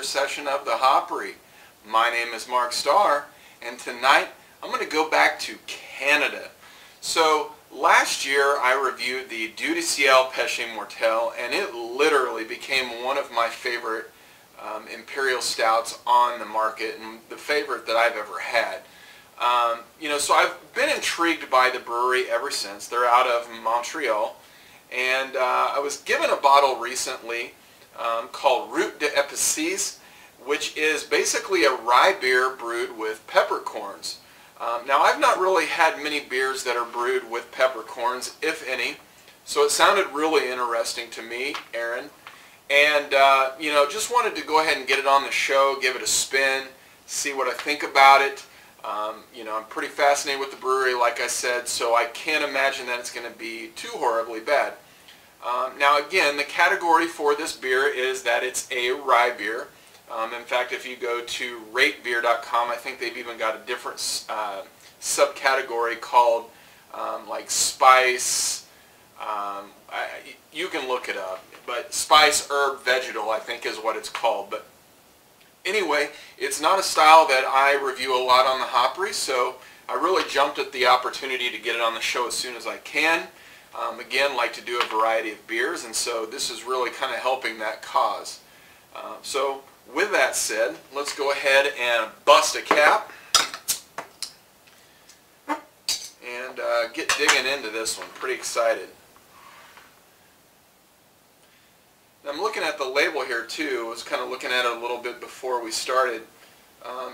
session of the Hopry. My name is Mark Starr, and tonight I'm going to go back to Canada. So last year I reviewed the Dieu du Ciel Pêche Mortel, and it literally became one of my favorite imperial stouts on the market, and the favorite that I've ever had. So I've been intrigued by the brewery ever since. They're out of Montreal, and I was given a bottle recently called Root d'Epices, which is basically a rye beer brewed with peppercorns. Now, I've not really had many beers that are brewed with peppercorns, if any, so it sounded really interesting to me, Aaron, and just wanted to go ahead and get it on the show, give it a spin, see what I think about it. I'm pretty fascinated with the brewery, like I said, so I can't imagine that it's going to be too horribly bad. Now again, the category for this beer is that it's a rye beer. In fact, if you go to ratebeer.com, I think they've even got a different subcategory called like spice. You can look it up, but spice, herb, vegetal, I think is what it's called. But anyway, it's not a style that I review a lot on the Hopry, so I really jumped at the opportunity to get it on the show as soon as I can. Again, like to do a variety of beers, and so this is really kind of helping that cause. So with that said, let's go ahead and bust a cap and get digging into this one. Pretty excited. I'm looking at the label here too. I was kind of looking at it a little bit before we started.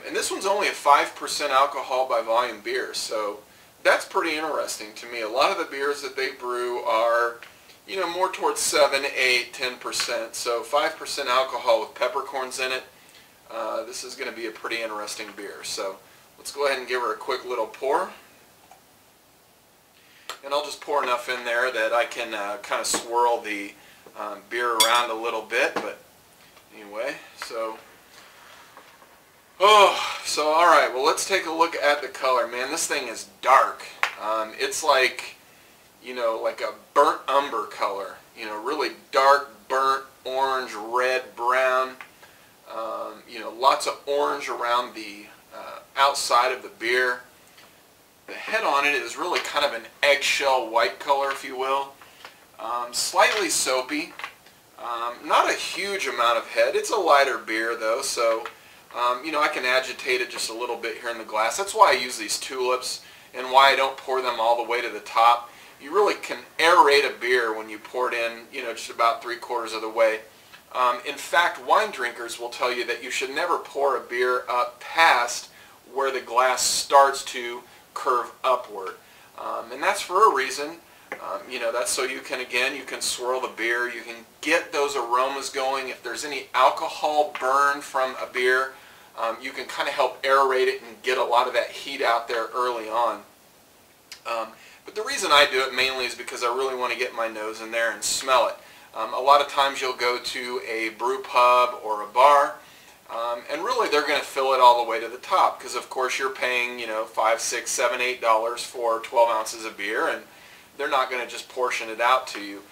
And this one's only a 5% alcohol by volume beer, so that's pretty interesting to me. A lot of the beers that they brew are, more towards 7, 8, 10%. So 5% alcohol with peppercorns in it. This is going to be a pretty interesting beer. So let's go ahead and give her a quick little pour. And I'll just pour enough in there that I can kind of swirl the beer around a little bit, but anyway, so alright, well, let's take a look at the color. Man, this thing is dark. It's like, like a burnt umber color, really dark, burnt orange, red, brown, lots of orange around the outside of the beer. The head on it is really kind of an eggshell white color, if you will. Slightly soapy, not a huge amount of head. It's a lighter beer though, so I can agitate it just a little bit here in the glass. That's why I use these tulips and why I don't pour them all the way to the top. You really can aerate a beer when you pour it in, just about 3/4 of the way. In fact, wine drinkers will tell you that you should never pour a beer up past where the glass starts to curve upward, and that's for a reason. That's so you can swirl the beer, you can get those aromas going. If there's any alcohol burn from a beer, you can kind of help aerate it and get a lot of that heat out there early on. But the reason I do it mainly is because I really want to get my nose in there and smell it. A lot of times you'll go to a brew pub or a bar, and really they're going to fill it all the way to the top, because of course you're paying $5, $6, $7, $8 for 12 ounces of beer, and they're not going to just portion it out to you.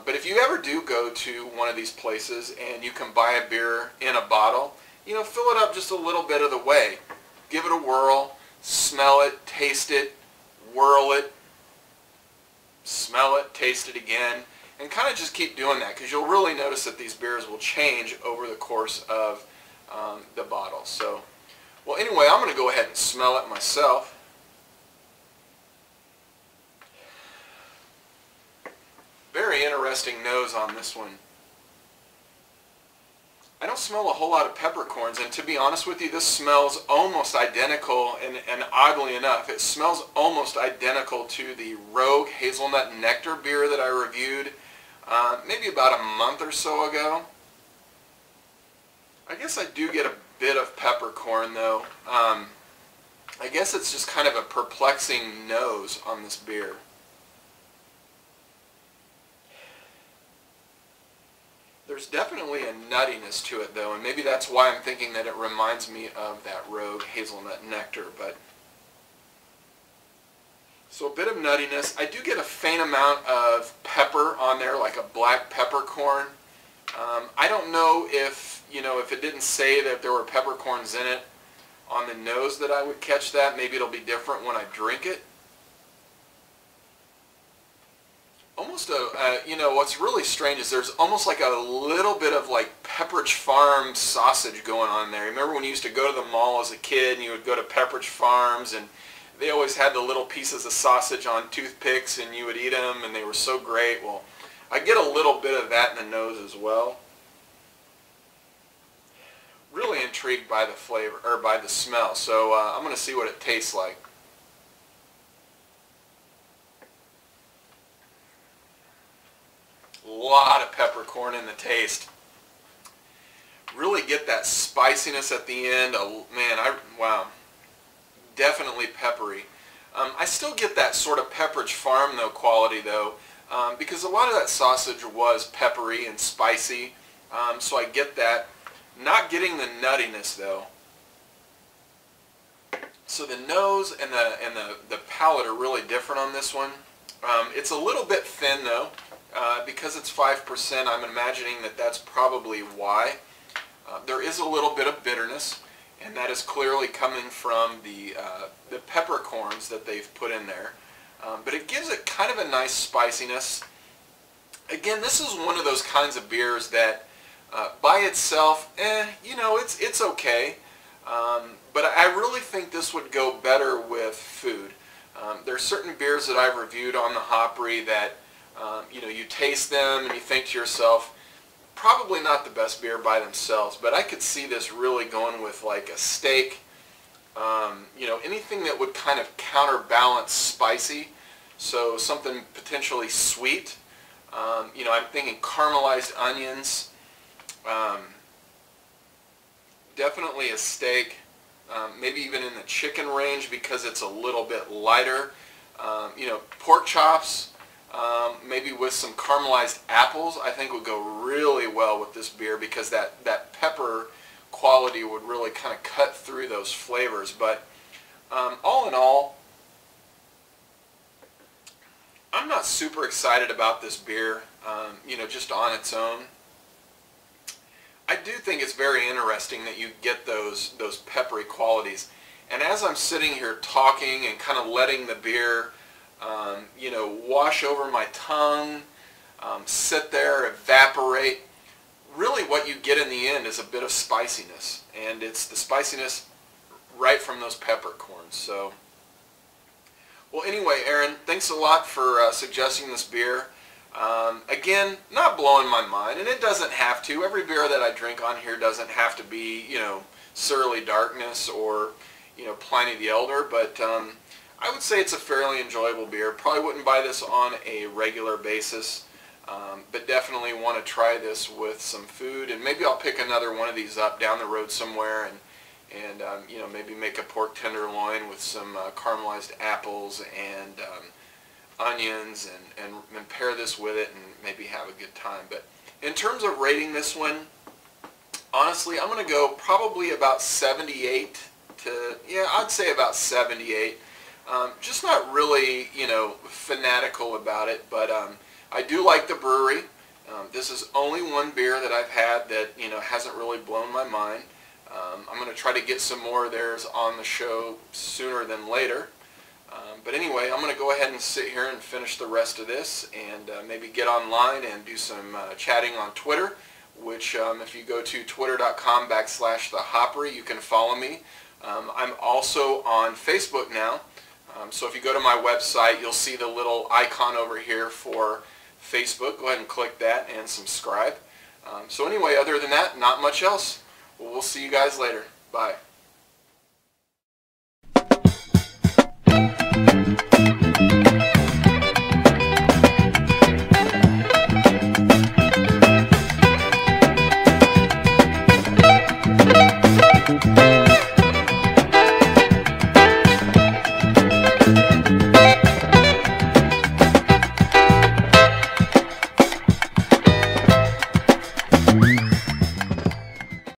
But if you ever do go to one of these places and you can buy a beer in a bottle, fill it up just a little bit of the way. Give it a whirl, smell it, taste it, whirl it, smell it, taste it again, and kind of just keep doing that, because you'll really notice that these beers will change over the course of the bottle. So, well, anyway, I'm going to go ahead and smell it myself. Very interesting nose on this one. I don't smell a whole lot of peppercorns, and to be honest with you, this smells almost identical, and oddly enough, it smells almost identical to the Rogue Hazelnut Nectar beer that I reviewed maybe about a month or so ago. I guess I do get a bit of peppercorn though. I guess it's just kind of a perplexing nose on this beer. There's definitely a nuttiness to it though, and maybe that's why I'm thinking that it reminds me of that Rogue Hazelnut Nectar. But so a bit of nuttiness. I do get a faint amount of pepper on there, like a black peppercorn. I don't know if, if it didn't say that there were peppercorns in it on the nose that I would catch that. Maybe it'll be different when I drink it. Almost what's really strange is there's almost like a little bit of like Pepperidge Farm sausage going on there. Remember when you used to go to the mall as a kid and you would go to Pepperidge Farms and they always had the little pieces of sausage on toothpicks and you would eat them and they were so great? Well, I get a little bit of that in the nose as well. Really intrigued by the flavor, or by the smell, so I'm going to see what it tastes like. A lot of peppercorn in the taste. Really get that spiciness at the end. Oh, man, wow. Definitely peppery. I still get that sort of Pepperidge Farm though quality though, because a lot of that sausage was peppery and spicy, so I get that. Not getting the nuttiness though. So the nose and the palate are really different on this one. It's a little bit thin though. Because it's 5%, I'm imagining that that's probably why. There is a little bit of bitterness, and that is clearly coming from the peppercorns that they've put in there. But it gives it kind of a nice spiciness. Again, this is one of those kinds of beers that by itself, it's okay. But I really think this would go better with food. There are certain beers that I've reviewed on the Hopry that you taste them and you think to yourself, probably not the best beer by themselves, but I could see this really going with like a steak, anything that would kind of counterbalance spicy, so something potentially sweet. I'm thinking caramelized onions, definitely a steak, maybe even in the chicken range because it's a little bit lighter. Pork chops, maybe with some caramelized apples, I think would go really well with this beer because that pepper quality would really kind of cut through those flavors. But all in all, I'm not super excited about this beer, just on its own. I do think it's very interesting that you get those peppery qualities. And as I'm sitting here talking and kind of letting the beer wash over my tongue, sit there, evaporate, really what you get in the end is a bit of spiciness. And it's the spiciness right from those peppercorns. So, well, anyway, Aaron, thanks a lot for suggesting this beer. Again, not blowing my mind, and it doesn't have to. Every beer that I drink on here doesn't have to be, Surly Darkness or, Pliny the Elder, but I would say it's a fairly enjoyable beer. Probably wouldn't buy this on a regular basis, but definitely want to try this with some food, and maybe I'll pick another one of these up down the road somewhere and maybe make a pork tenderloin with some caramelized apples and onions and pair this with it and maybe have a good time. But in terms of rating this one, honestly, I'm going to go probably about 78 to, I'd say about 78. Just not really, fanatical about it, but I do like the brewery. This is only one beer that I've had that, hasn't really blown my mind. I'm going to try to get some more of theirs on the show sooner than later. But anyway, I'm going to go ahead and sit here and finish the rest of this and maybe get online and do some chatting on Twitter, which if you go to twitter.com/thehopry, you can follow me. I'm also on Facebook now. So if you go to my website, you'll see the little icon over here for Facebook. Go ahead and click that and subscribe. So anyway, other than that, not much else. Well, we'll see you guys later. Bye.